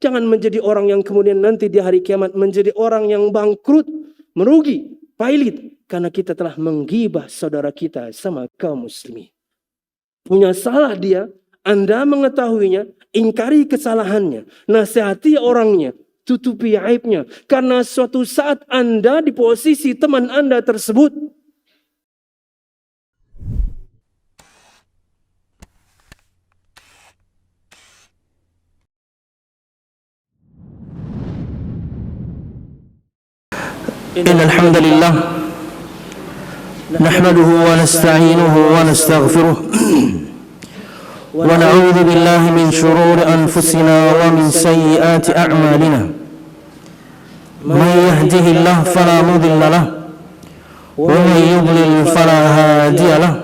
Jangan menjadi orang yang kemudian nanti di hari kiamat menjadi orang yang bangkrut, merugi, pailit. Karena kita telah menggibah saudara kita sama kaum muslimin. Punya salah dia, Anda mengetahuinya, ingkari kesalahannya. Nasihati orangnya, tutupi aibnya. Karena suatu saat Anda di posisi teman Anda tersebut. Innal hamdalillah nahmaduhu wa nasta'inuhu wa nastaghfiruh wa na'udzu billahi min shururi anfusina wa min sayyiati a'malina. Man yahdihillahu fala mudilla lahu wa man yudlil fala hadiya lahu.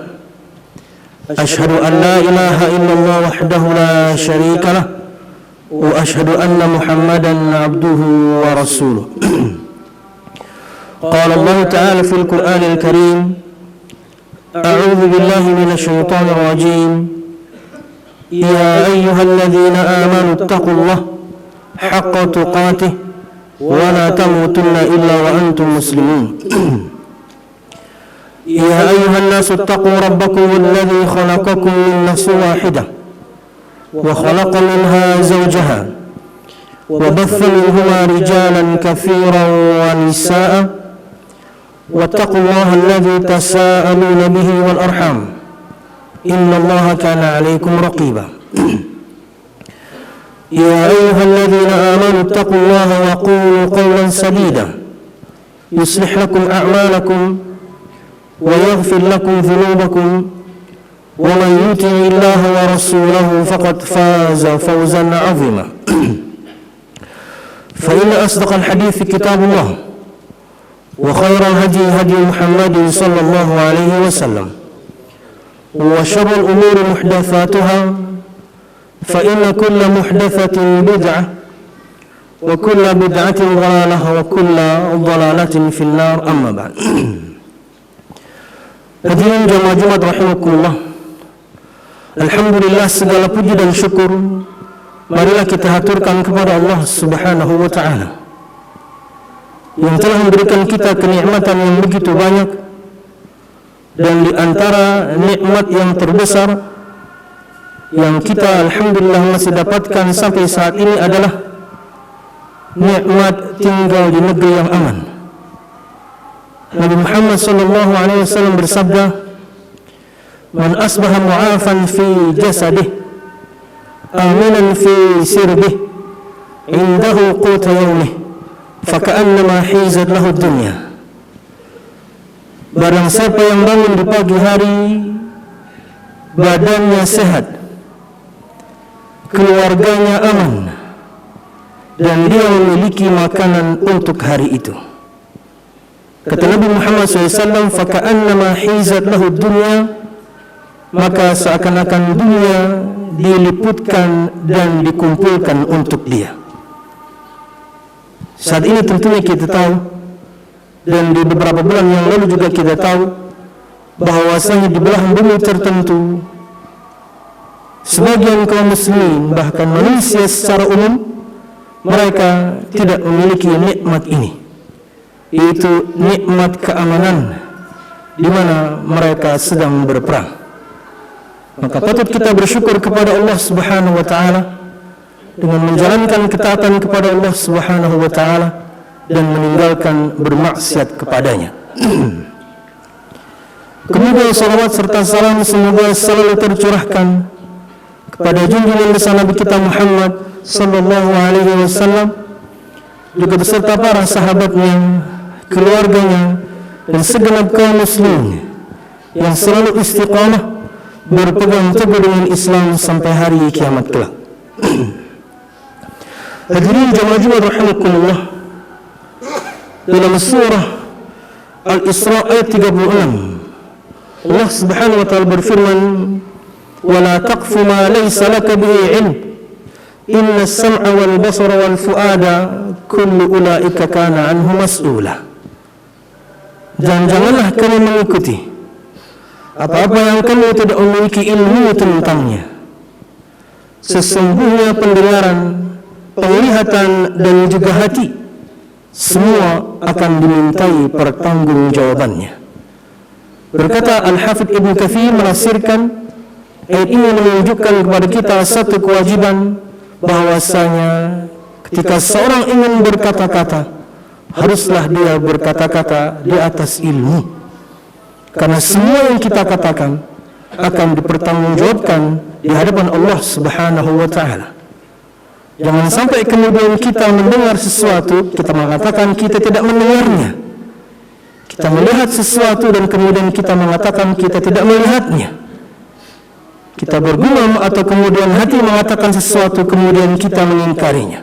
Ashhadu an la ilaha illallah wahdahu la sharika lahu wa ashhadu anna Muhammadan 'abduhu wa rasuluh. قال الله تعالى في القرآن الكريم أعوذ بالله من الشيطان الرجيم يا أيها الذين آمنوا اتقوا الله حق تقاته ولا تموتن إلا وأنتم مسلمون يا أيها الناس اتقوا ربكم الذي خلقكم من نفس واحدة وخلق منها زوجها وبث منهما رجالا كثيرا ونساء واتقوا الله الذي تساءلون به والأرحام إن الله كان عليكم رقيبا يا أيها الذين آمنوا اتقوا الله وقولوا قولا سديدا يصلح لكم أعمالكم ويغفر لكم ذنوبكم ومن يطع الله ورسوله فقد فاز فوزا عظيما فإن أصدق الحديث كتاب الله وخير الهدي هدي محمد صلى الله عليه وسلم وشر الأمور محدثاتها فإن كل محدثة بدعة وكل بدعة ضلالة وكل ضلالة في النار أما بعد. Hadirin jemaah Jumat rahimakumullah. Alhamdulillah, segala puji dan syukur marilah kita haturkan kepada Allah Subhanahu wa taala yang telah memberikan kita kenikmatan yang begitu banyak, dan di antara nikmat yang terbesar yang kita alhamdulillah masih dapatkan sampai saat ini adalah nikmat tinggal di negeri yang aman. Nabi Muhammad sallallahu alaihi wasallam bersabda, "Man asbaha mu'afan fi jasadih, aminan fi sirbih, indahu quta yawmih, faka'annama hizat lahu dunya." Barang siapa yang bangun di pagi hari badannya sehat, keluarganya aman, dan dia memiliki makanan untuk hari itu, kata Nabi Muhammad SAW, faka'annama hizat lahu dunya, maka seakan-akan dunia diliputkan dan dikumpulkan untuk dia. Saat ini tentunya kita tahu, dan di beberapa bulan yang lalu juga kita tahu, bahwasanya di belahan bumi tertentu sebagian kaum muslimin, bahkan manusia secara umum, mereka tidak memiliki nikmat ini, yaitu nikmat keamanan di mana mereka sedang berperang. Maka patut kita bersyukur kepada Allah Subhanahu wa taala dengan menjalankan ketaatan kepada Allah Subhanahu wa taala dan meninggalkan bermaksiat kepadanya. Kemudian salawat serta salam semoga selalu tercurahkan kepada junjungan besar Nabi kita Muhammad sallallahu alaihi wasallam, juga beserta para sahabatnya, keluarganya, dan segenap kaum muslimin yang selalu istiqamah berpegang teguh dengan Islam sampai hari kiamat kelak. Hadirin jemaah Jumat rahimakumullah, dalam surah Al-Isra ayat 36 Allah Subhanahu wa taala berfirman, "Wala taqfu ma laysa laka bihi 'ilm, inna as-sam'a wal basara wal fu'ada kullu ulaika kana 'anhu mas'ula." Dan janganlah kamu mengikuti apa-apa yang kamu tidak memiliki ilmu tentangnya. Sesungguhnya pendengaran penglihatan dan juga hati, semua akan dimintai pertanggungjawabannya. Berkata Al-Hafidh Ibn Katsir menafsirkan ayat ini menunjukkan kepada kita satu kewajiban, bahwasanya ketika seorang ingin berkata-kata, haruslah dia berkata-kata di atas ilmu, karena semua yang kita katakan akan dipertanggungjawabkan di hadapan Allah Subhanahu wa taala. Jangan sampai kemudian kita mendengar sesuatu, kita mengatakan kita tidak mendengarnya. Kita melihat sesuatu dan kemudian kita mengatakan kita tidak melihatnya. Kita bergumam atau kemudian hati mengatakan sesuatu kemudian kita mengingkarinya.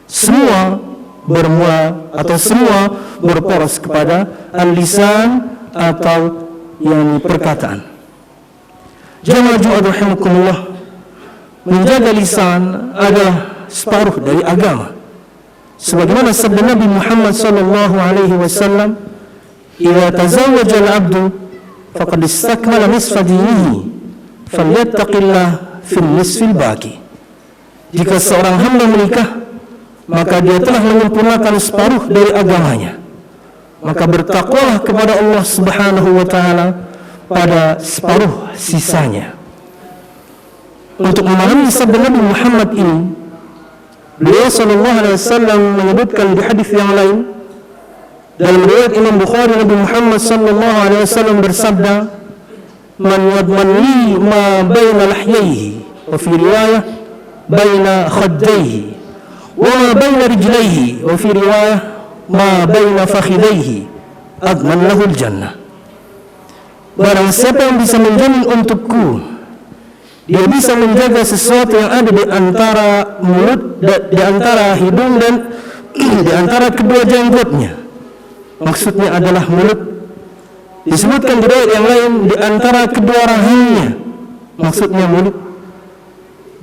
Semua bermula atau semua berporos kepada al-lisan atau yang perkataan. Jamaah rahimakumullah, menjaga lisan adalah separuh dari agama. Sebagaimana sabda Nabi Muhammad sallallahu alaihi wasallam, "Idza tazawwaja al-'abdu faqad istakmala nisfa dinihi, falyattaqillah fil nisfil baqi." Jika seorang hamba menikah, maka dia telah menyempurnakan separuh dari agamanya. Maka bertakwalah kepada Allah Subhanahu wa taala pada separuh sisanya. Untuk memahami sabda Nabi Muhammad ini, beliau sallallahu alaihi wasallam menyebutkan di hadis yang lain dalam riwayat Imam Bukhari, Nabi Muhammad sallallahu alaihi wasallam bersabda, "Man yadman li ma baina lahyayhi wa fi riwayah baina khaddayhi wa ma baina rijlayhi wa fi riwayah ma baina fakhidayhi adman lahul jannah." Barang siapa yang bisa menjamin untukku, dia bisa menjaga sesuatu yang ada di antara mulut, di antara hidung dan di antara kedua jenggotnya. Maksudnya adalah mulut. Disebutkan di riwayat yang lain di antara kedua rahangnya. Maksudnya mulut.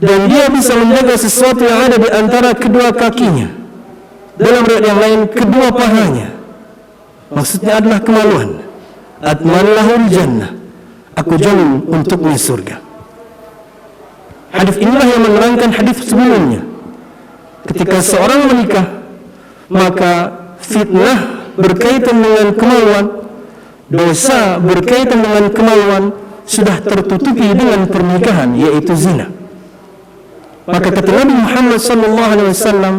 Dan dia bisa menjaga sesuatu yang ada di antara kedua kakinya. Dalam riwayat yang lain kedua pahanya. Maksudnya adalah kemaluan. Adman lahul jannah, aku jamin untuknya surga. Hadis inilah yang menerangkan hadis sebelumnya. Ketika seorang menikah, maka fitnah berkaitan dengan kemaluan, dosa berkaitan dengan kemaluan sudah tertutupi dengan pernikahan, yaitu zina. Maka kata Nabi Muhammad sallallahu alaihi wasallam,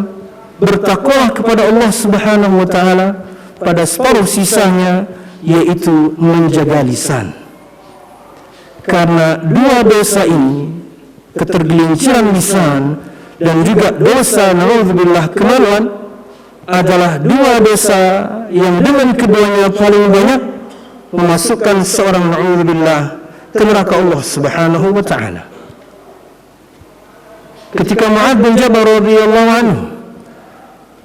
bertakwalah kepada Allah Subhanahu wa taala pada separuh sisanya, yaitu menjaga lisan. Karena dua dosa ini, ketergelinciran lisan dan juga dosa naudzubillah kemaluan, adalah dua dosa yang dengan keduanya paling banyak memasukkan seorang naudzubillah ke neraka Allah Subhanahu wa taala. Ketika Mu'adz bin Jabal radhiyallahu anhu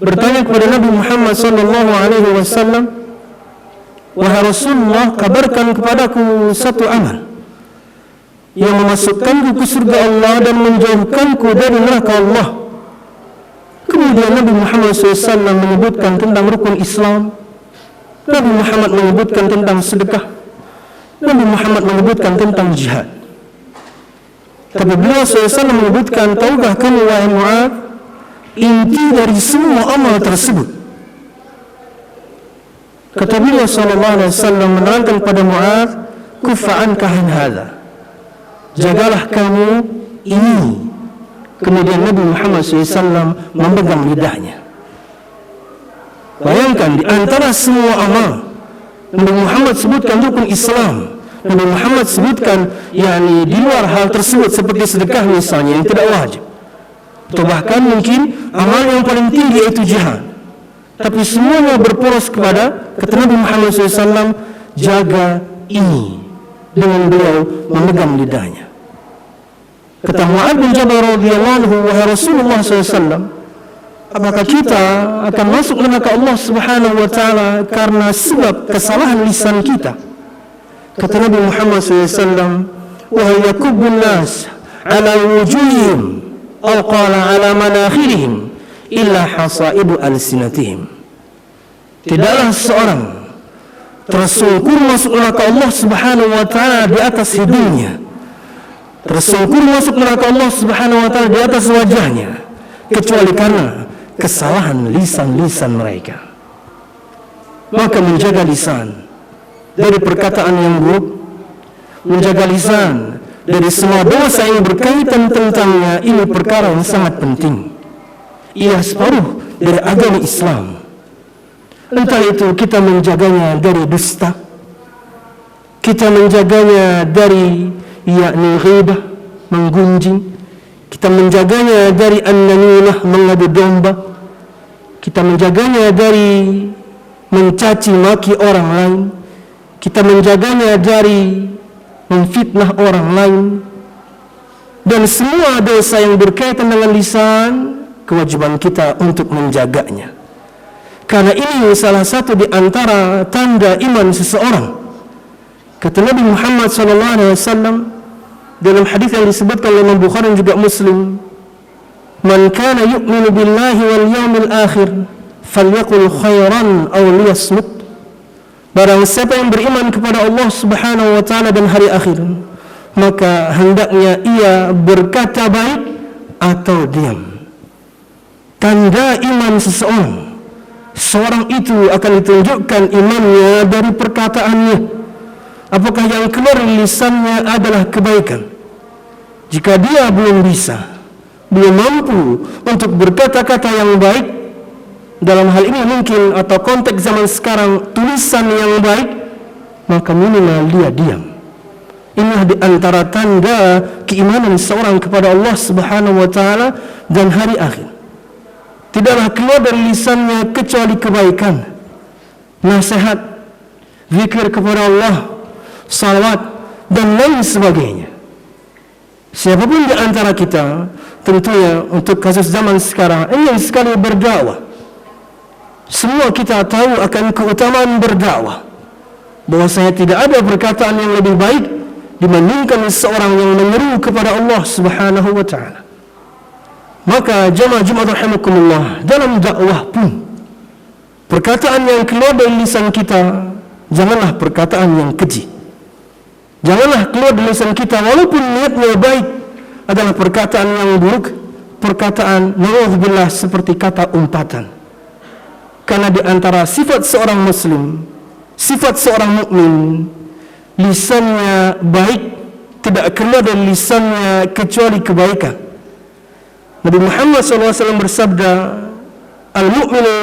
bertanya kepada Nabi Muhammad sallallahu alaihi wasallam, "Wahai Rasulullah, kabarkan kepadaku satu amal yang memasukkanku ke surga Allah dan menjauhkanku dari neraka Allah." Kemudian Nabi Muhammad SAW menyebutkan tentang rukun Islam, Nabi Muhammad menyebutkan tentang sedekah, Nabi Muhammad menyebutkan tentang jihad. Tapi beliau SAW menyebutkan, "Tahukah kamu wahai Mu'adz, inti dari semua amal tersebut?" Kata beliau sallallahu alaihi wasallam menerangkan pada Mu'adz, "Kuffa anka an hadza." Jagalah kamu ini. Kemudian Nabi Muhammad SAW memegang lidahnya. Bayangkan, di antara semua amal Nabi Muhammad sebutkan rukun Islam, Nabi Muhammad sebutkan yakni di luar hal tersebut seperti sedekah misalnya yang tidak wajib, atau bahkan mungkin amal yang paling tinggi yaitu jihad. Tapi semuanya berporos kepada kata Nabi Muhammad SAW, jaga ini, dengan beliau memegang lidahnya. Kata Mu'adz bin Jabal radhiyallahu anhu, "Wahai Rasulullah SAW, apakah kita akan masuk neraka Allah Subhanahu wa taala karena sebab kesalahan lisan kita?" Kata Nabi Muhammad SAW, "Wahai yakubbun nas ala wujuhihim aw qala ala manakhirihim illa hasaidu alsinatihim." Tidaklah seorang tersungkur masuk neraka Allah Subhanahu wa taala di atas hidungnya, tersungkur masuk neraka Allah Subhanahu wa taala di atas wajahnya, kecuali karena kesalahan lisan-lisan mereka. Maka menjaga lisan dari perkataan yang buruk, menjaga lisan dari semua dosa yang berkaitan tentangnya, ini perkara yang sangat penting. Ia separuh dari agama Islam. Entah itu kita menjaganya dari dusta, kita menjaganya dari yakni ghibah, menggunjing, kita menjaganya dari an-namimah, mengadu domba, kita menjaganya dari mencaci maki orang lain, kita menjaganya dari memfitnah orang lain, dan semua dosa yang berkaitan dengan lisan, kewajiban kita untuk menjaganya. Karena ini salah satu di antara tanda iman seseorang. Kata Nabi Muhammad SAW dalam hadis yang disebutkan oleh Imam Bukhari dan juga Muslim, "Man kana yu'minu billahi wal yawmil akhir falyaqul khairan aw liyasmut." Barang siapa yang beriman kepada Allah Subhanahu wa taala dan hari akhir, maka hendaknya ia berkata baik atau diam. Tanda iman seseorang itu akan ditunjukkan imannya dari perkataannya. Apakah yang keluar dari lisannya adalah kebaikan? Jika dia belum mampu untuk berkata-kata yang baik, dalam hal ini mungkin atau konteks zaman sekarang tulisan yang baik, maka minimal dia diam. Inilah di antara tanda keimanan seorang kepada Allah Subhanahu wa taala dan hari akhir. Tidaklah keluar dari lisannya kecuali kebaikan, nasihat, zikir kepada Allah, salawat dan lain sebagainya. Siapapun di antara kita, tentunya untuk kasus zaman sekarang, ingin sekali berdakwah. Semua kita tahu akan keutamaan berdakwah, bahwa saya tidak ada perkataan yang lebih baik dibandingkan seorang yang menyeru kepada Allah Subhanahu wa taala. Maka jamaah Jumat rahimakumullah, dalam dakwah pun perkataan yang keluar dari lisan kita janganlah perkataan yang keji. Janganlah keluar dari lisan kita walaupun niatnya baik adalah perkataan yang buruk, perkataan na'udzubillah seperti kata umpatan. Karena di antara sifat seorang muslim, sifat seorang mukmin, lisannya baik, tidak keluar dari lisannya kecuali kebaikan. Nabi Muhammad SAW bersabda, "Al-mu'minu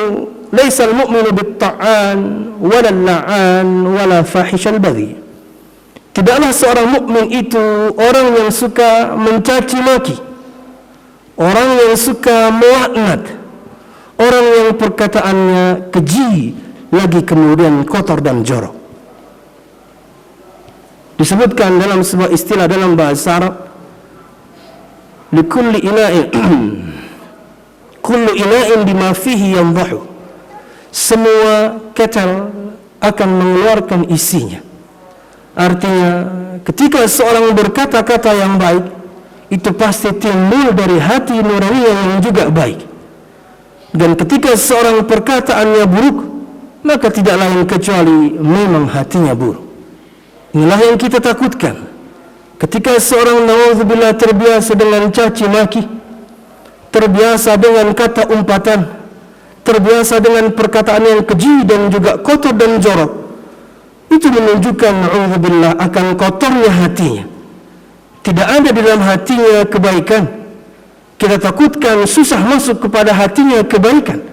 laisa al-mu'minu bit-ta'an wala al-la'an wala fahishal baghi." Tidaklah seorang mukmin itu orang yang suka mencaci maki, orang yang suka melaknat, orang yang perkataannya keji, lagi kemudian kotor dan jorok. Disebutkan dalam sebuah istilah dalam bahasa Arab, likulli ina'in kullu ina'in bima fihi yandahu. Semua ketel akan mengeluarkan isinya. Artinya ketika seorang berkata-kata yang baik, itu pasti timbul dari hati nurani yang juga baik. Dan ketika seorang perkataannya buruk, maka tidak lain kecuali memang hatinya buruk. Inilah yang kita takutkan. Ketika seorang na'udzubillah terbiasa dengan caci maki, terbiasa dengan kata umpatan, terbiasa dengan perkataan yang keji dan juga kotor dan jorok, itu menunjukkan na'udzubillah akan kotornya hatinya. Tidak ada di dalam hatinya kebaikan. Kita takutkan susah masuk kepada hatinya kebaikan.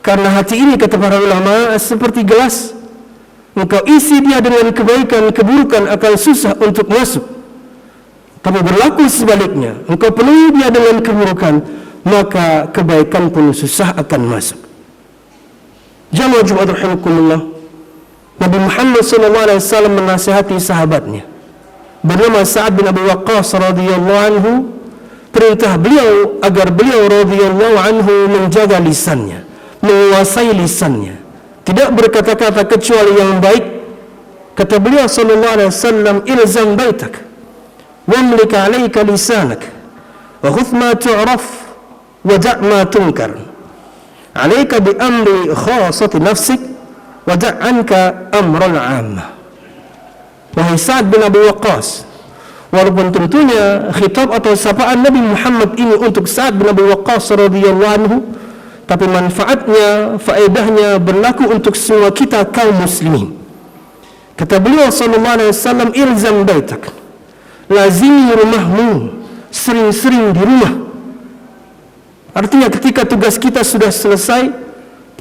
Karena hati ini, kata para ulama, seperti gelas. Engkau isi dia dengan kebaikan, keburukan akan susah untuk masuk. Tapi berlaku sebaliknya, engkau penuhi dia dengan keburukan, maka kebaikan pun susah akan masuk. Jamaah Jumat rahimakumullah, Nabi Muhammad SAW menasihati sahabatnya bernama Sa'ad bin Abi Waqqas radhiyallahu anhu. Perintah beliau agar beliau radhiyallahu anhu menjaga lisannya, menguasai lisannya, tidak berkata-kata kecuali yang baik. Kata beliau sallallahu alaihi wasallam, ilzam baitak wamlik 'alaika lisanak wa khudh ma tu'raf wa da' ma tunkar 'alaika bi amri khassati nafsik wa da' anka amral 'ammah. Wahai Sa'ad bin Abi Waqqas, Walaupun tentunya khitab atau sapaan Nabi Muhammad ini untuk Sa'ad bin Abi Waqqas radhiyallahu anhu, tapi manfaatnya, faedahnya berlaku untuk semua kita kaum muslimin. Kata beliau sallallahu alaihi wasallam, ilzam baitak, lazimi rumahmu, sering-sering di rumah. Artinya ketika tugas kita sudah selesai,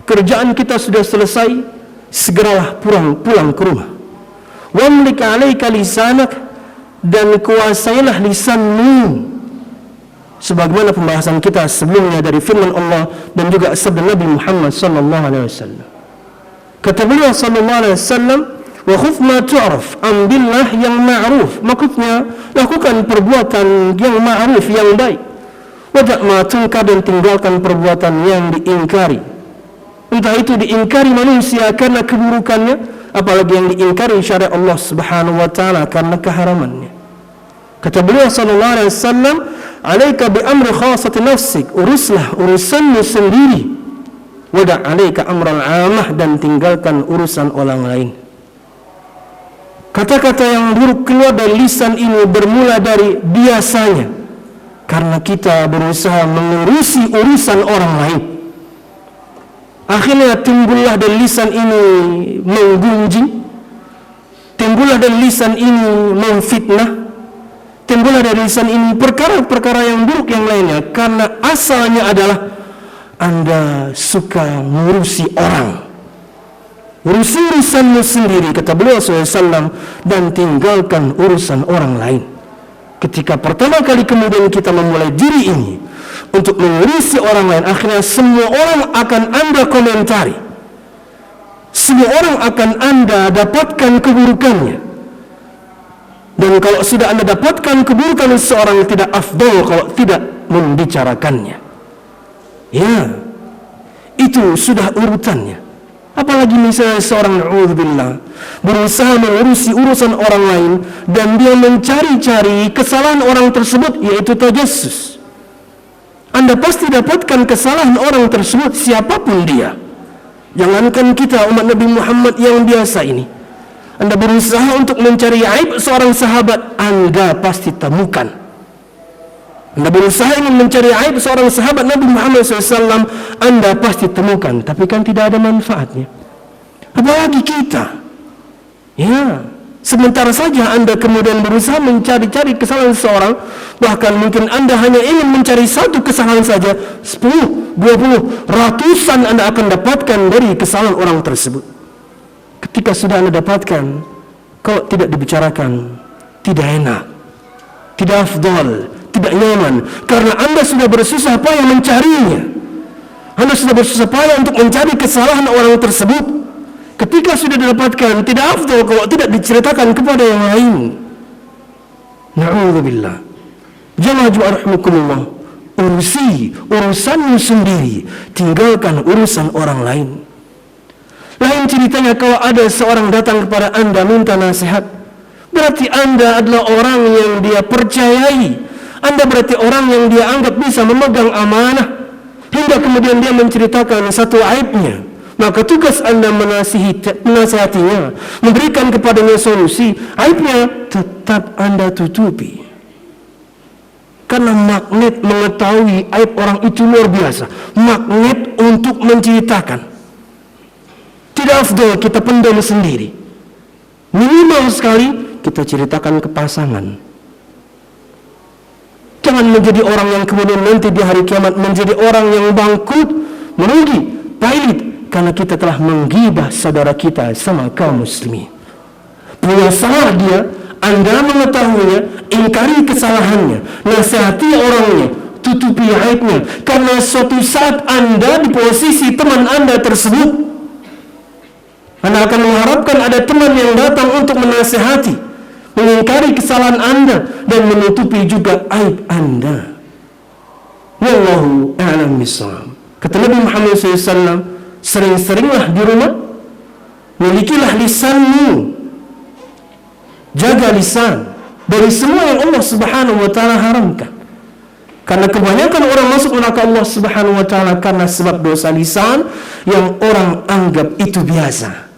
pekerjaan kita sudah selesai, segeralah pulang ke rumah. Wamlik alaika lisanak, dan kuasailah lisanmu, sebagaimana pembahasan kita sebelumnya dari firman Allah dan juga sabda Nabi Muhammad sallallahu alaihi wasallam. Kata beliau sallallahu alaihi wasallam, wa khudh ma tu'raf, ambillah yang ma'ruf. Maksudnya lakukan perbuatan yang ma'ruf, yang baik. Wada' ma tunkar, dan tinggalkan perbuatan yang diingkari. Entah itu diingkari manusia karena keburukannya, apalagi yang diingkari syariat Allah Subhanahu wa taala karena keharamannya. Kata beliau sallallahu alaihi wasallam, "Alaika bi amri khassati nafsik", uruslah urusanmu sendiri. Wada' alaika amral 'amah, dan tinggalkan urusan orang lain. Kata-kata yang buruk keluar dari lisan ini bermula dari biasanya, karena kita berusaha mengurusi urusan orang lain. Akhirnya timbullah dari lisan ini menggunjing, timbullah dari lisan ini memfitnah, timbullah dari lisan ini perkara-perkara yang buruk yang lainnya, karena asalnya adalah Anda suka mengurusi orang. Urusi urusanmu sendiri, kata beliau SAW, dan tinggalkan urusan orang lain. Ketika pertama kali kemudian kita memulai diri ini untuk mengurusi orang lain, akhirnya semua orang akan Anda komentari, semua orang akan Anda dapatkan keburukannya. Dan kalau sudah Anda dapatkan keburukan seorang, tidak afdal kalau tidak membicarakannya. Ya, itu sudah urutannya. Apalagi misalnya seorang, na'udzubillah, berusaha mengurusi urusan orang lain dan dia mencari-cari kesalahan orang tersebut, yaitu tajassus. Anda pasti dapatkan kesalahan orang tersebut, siapapun dia. Jangankan kita umat Nabi Muhammad yang biasa ini, Anda berusaha untuk mencari aib seorang sahabat, Anda pasti temukan. Anda berusaha ingin mencari aib seorang sahabat Nabi Muhammad SAW, Anda pasti temukan, tapi kan tidak ada manfaatnya. Apalagi kita, ya, sementara saja Anda kemudian berusaha mencari-cari kesalahan seorang, bahkan mungkin Anda hanya ingin mencari satu kesalahan saja, 10, 20, ratusan Anda akan dapatkan dari kesalahan orang tersebut. Ketika sudah Anda dapatkan, kalau tidak dibicarakan, tidak enak, tidak afdal, tidak nyaman, karena Anda sudah bersusah payah mencarinya. Anda sudah bersusah payah untuk mencari kesalahan orang tersebut. Ketika sudah didapatkan, tidak afdal kalau tidak diceritakan kepada yang lain. Na'udzubillah. Jamaah rahimakumullah, urusi urusanmu sendiri, tinggalkan urusan orang lain. Lain ceritanya kalau ada seorang datang kepada Anda minta nasihat, berarti Anda adalah orang yang dia percayai. Anda berarti orang yang dia anggap bisa memegang amanah, hingga kemudian dia menceritakan satu aibnya. Maka tugas Anda menasihatinya, memberikan kepadanya solusi. Aibnya tetap Anda tutupi, karena magnet mengetahui aib orang itu luar biasa. Magnet untuk menceritakan. Tidak afdal kita pendam sendiri. Minimal sekali kita ceritakan ke pasangan. Jangan menjadi orang yang kemudian nanti di hari kiamat menjadi orang yang bangkrut, merugi, pailit, karena kita telah menggibah saudara kita sama kaum muslimin. Punya salah dia, Anda mengetahuinya, ingkari kesalahannya, nasihati orangnya, tutupi aibnya, karena suatu saat Anda di posisi teman Anda tersebut, Anda akan mengharapkan ada teman yang datang untuk menasihati, mengingkari kesalahan Anda dan menutupi juga aib Anda. Wallahu a'lam bishawab. Kata Nabi Muhammad SAW, sering-seringlah di rumah, milikilah lisanmu, jaga lisan dari semua yang Allah Subhanahu wa taala haramkan. Karena kebanyakan orang masuk neraka Allah Subhanahu wa taala karena sebab dosa lisan yang orang anggap itu biasa.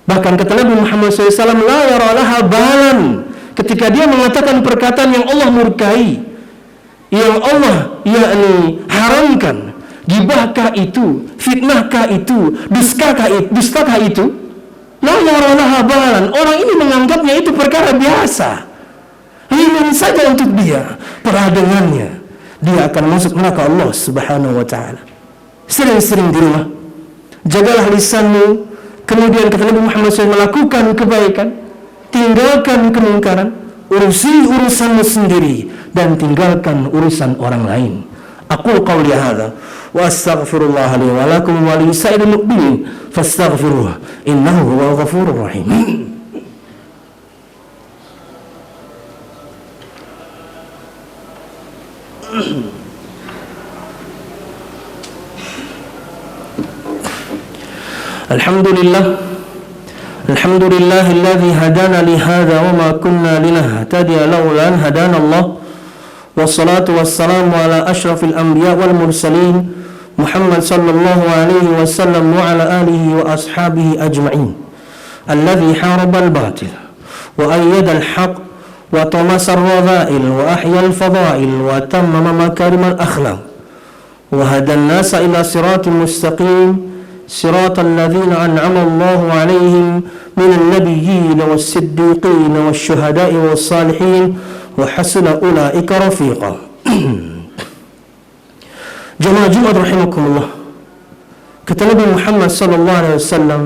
Bahkan kata Nabi Muhammad SAW, la yara laha balan. ketika dia mengatakan perkataan yang Allah murkai, yang Allah haramkan, gibahkah itu, fitnahkah itu, dustakah itu, la yaralaha balan, orang ini menganggapnya itu perkara biasa, ringan saja untuk dia. Peradangannya dia akan masuk neraka Allah Subhanahu wa ta'ala. Sering-sering di rumah jagalah lisanmu, kemudian kata Nabi Muhammad SAW, melakukan kebaikan, tinggalkan kemungkaran, urusi urusanmu sendiri dan tinggalkan urusan orang lain. Aqul qawli hadza wa astaghfirullah li wa lakum wa li sa'iril mu'minin fastaghfiruhu innahu huwal ghafurur rahim. Alhamdulillah alladhi hadana li hadha wa ma kunna linahtadiya lawla an hadana Allah. Wassalatu wassalamu ala ashrafil anbiya wal mursalin Muhammad sallallahu alaihi wasallam wa ala alihi wa ashabihi ajma'in. Alladhi haraba al-batil wa ayyada al-haq wa tamasa ar-radha'il wa ahya al-fadha'il wa tammama makarim al-akhlaq wa hada an-nasa ila siratin mustaqim صراط الذين أنعم الله عليهم من النبيين والصديقين والشهداء والصالحين وحسن أولئك رفيقا. Jemaah Jumat rahimakumullah, kata Nabi Muhammad sallallahu alaihi wasallam,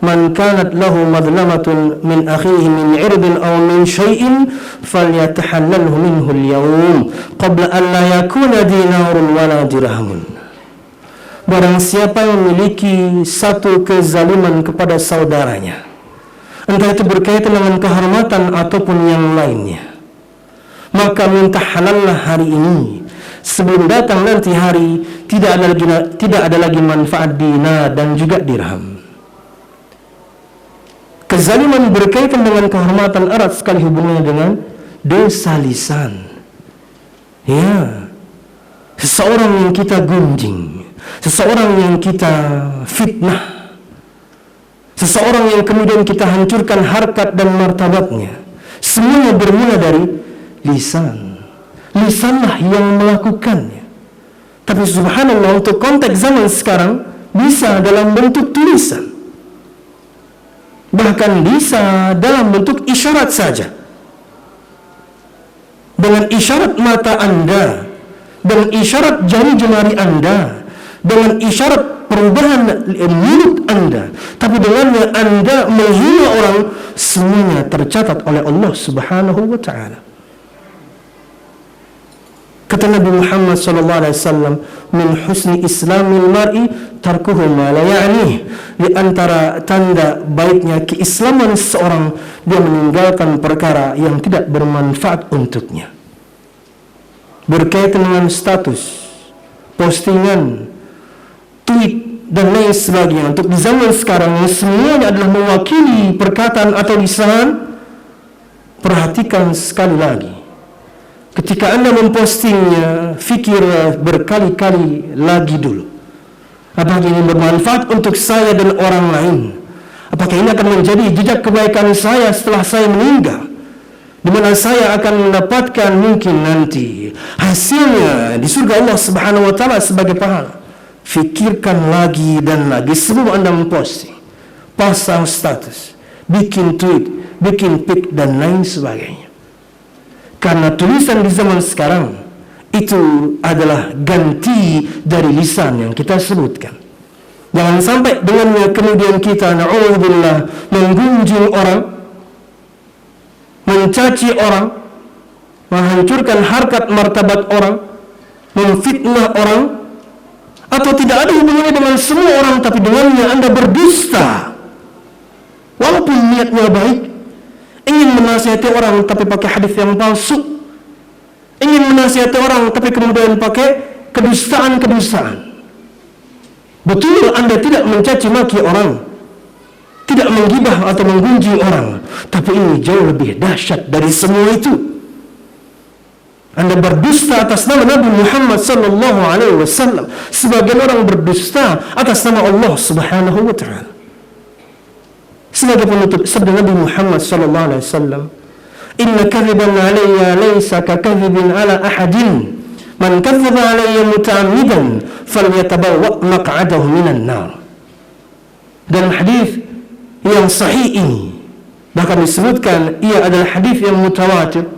man kanat lahu madlamatun min akhihi min 'irdin aw min shay'in falyatahallalhu minhu al-yawm qabla an la yakuna dinarun wala dirhamun. Barang siapa yang memiliki satu kezaliman kepada saudaranya, entah itu berkaitan dengan kehormatan ataupun yang lainnya, maka minta halallah hari ini sebelum datang nanti hari tidak ada lagi manfaat dinar dan juga dirham. Kezaliman berkaitan dengan kehormatan erat sekali hubungannya dengan dosa lisan. Ya, seseorang yang kita gunjing, seseorang yang kita fitnah, seseorang yang kemudian kita hancurkan harkat dan martabatnya, semuanya bermula dari lisan. Lisanlah yang melakukannya. Tapi subhanallah, untuk konteks zaman sekarang bisa dalam bentuk tulisan, bahkan bisa dalam bentuk isyarat saja. Dengan isyarat mata Anda, dengan isyarat jari jemari Anda, dengan isyarat perubahan mulut Anda, tapi dengannya Anda menghina orang, semuanya tercatat oleh Allah Subhanahu wa ta'ala. Kata Nabi Muhammad sallallahu alaihi wasallam, min husni islamil mar'i tarkuhu ma la ya'nih. Di antara tanda baiknya keislaman seseorang, dia meninggalkan perkara yang tidak bermanfaat untuknya. Berkaitan dengan status, postingan, tweet dan lain sebagainya. Untuk di zaman sekarang yang semuanya adalah mewakili perkataan atau lisan, perhatikan sekali lagi. Ketika Anda mempostingnya, fikir berkali-kali lagi dulu. Apakah ini bermanfaat untuk saya dan orang lain? Apakah ini akan menjadi jejak kebaikan saya setelah saya meninggal, di mana saya akan mendapatkan mungkin nanti hasilnya di surga Allah Subhanahu wa ta'ala sebagai pahala? Fikirkan lagi dan lagi sebelum Anda memposting, pasang status, bikin tweet, bikin pic dan lain sebagainya. Karena tulisan di zaman sekarang itu adalah ganti dari lisan yang kita sebutkan. Jangan sampai dengannya kemudian kita na'udzubillah menggunjing orang, mencaci orang, menghancurkan harkat martabat orang, memfitnah orang, atau tidak ada hubungannya dengan semua orang, tapi dengannya Anda berdusta. Walaupun niatnya baik, ingin menasihati orang tapi pakai hadis yang palsu, ingin menasihati orang tapi kemudian pakai kedustaan-kedustaan. Betul Anda tidak mencaci maki orang, tidak menggibah atau menggunjing orang, tapi ini jauh lebih dahsyat dari semua itu. Anda berdusta atas nama Nabi Muhammad sallallahu alaihi wasallam, sebagian orang berdusta atas nama Allah Subhanahu wa ta'ala. Sebagai penutup, sabda Nabi Muhammad sallallahu alaihi wasallam, Inna kadhiban alayya laysa kakadhibin ala ahadin. Man kadzdzaba alayya muta'ammidan falyatabawwa maq'adahu minan nar. Dalam hadis yang sahih ini bahkan disebutkan ia adalah hadis yang mutawatir.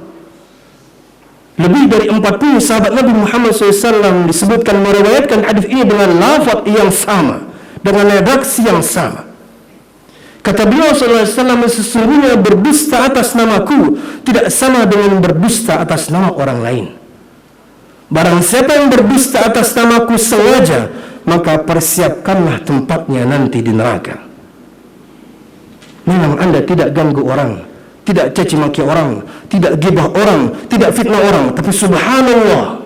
Lebih dari 40 sahabat Nabi Muhammad SAW disebutkan meriwayatkan hadis ini dengan lafaz yang sama, dengan redaksi yang sama. Kata beliau SAW, sesungguhnya berdusta atas namaku tidak sama dengan berdusta atas nama orang lain. Barang siapa yang berdusta atas namaku sengaja, maka persiapkanlah tempatnya nanti di neraka. Memang Anda tidak ganggu orang, tidak caci maki orang, tidak gibah orang, tidak fitnah orang, tapi subhanallah,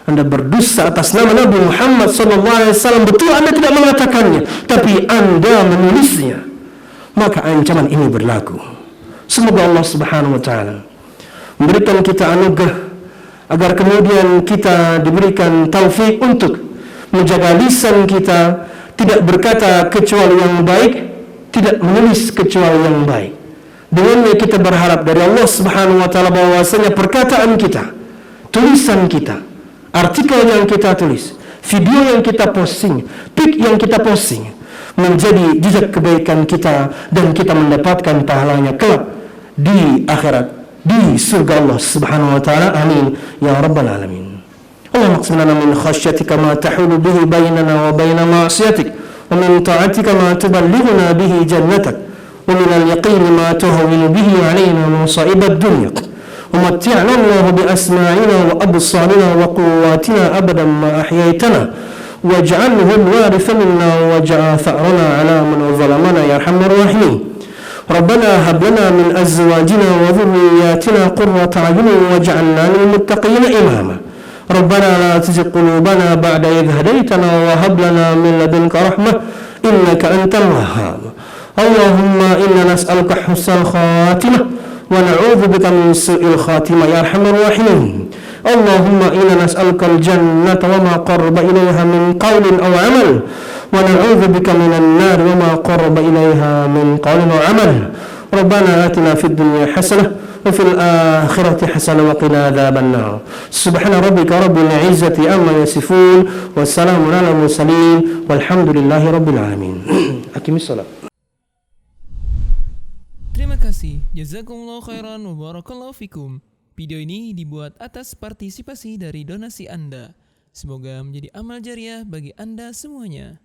Anda berdusta atas nama Nabi Muhammad SAW. Betul Anda tidak mengatakannya, tapi Anda menulisnya. Maka ancaman ini berlaku. Semoga Allah Subhanahu wa taala memberikan kita anugerah agar kemudian kita diberikan taufik untuk menjaga lisan kita, tidak berkata kecuali yang baik, tidak menulis kecuali yang baik. Dengannya kita berharap dari Allah Subhanahu wa taala bahwasanya perkataan kita, tulisan kita, artikel yang kita tulis, video yang kita posting, pic yang kita posting menjadi jejak kebaikan kita dan kita mendapatkan pahalanya kelak di akhirat, di surga Allah Subhanahu wa taala. Amin ya rabbal alamin. Allahumma qsim lana min khashyatika ma tahulu bihi bainana wa baina ma'siyatik wa min ta'atika ma tuballighuna bihi jannatak wa min al-yaqini ma tuhawwinu bihi 'alaina masa'ib ad-dunya wa matti'na Allah bi asma'ina wa absarina wa quwwatina abadan ma ahyaytana waj'alhu al-waritha minna waj'al tha'rana 'ala man zalamana ya arhamar rahimin. Rabbana hab lana min azwajina wa dhurriyyatina qurrata a'yunin waj'alna lil muttaqina imama. Rabbana la tuzigh qulubana ba'da idh hadaytana wa hab lana min ladunka rahmah innaka antal wahhab. Allahumma inna nas'aluka husnal khatimah wa na'udzu bika min su'il khatimah ya arhamar rahimin. Allahumma inna nas'aluka al-jannata wa ma qarraba ilayha min qawlin aw 'amal wa na'udzu bika minan nar wa ma qarraba ilayha min qawlin aw 'amal. Rabbana atina fid dunya hasanah wa fil akhirati hasanah wa qina adzaban nar. Subhana rabbika rabbil 'izzati amma yasifun wa salamun 'alal mursalin walhamdulillahi rabbil alamin. Aqimis shalah. Terima kasih. Jazakumullahu khairan wa barakallahu fikum. Video ini dibuat atas partisipasi dari donasi Anda. Semoga menjadi amal jariah bagi Anda semuanya.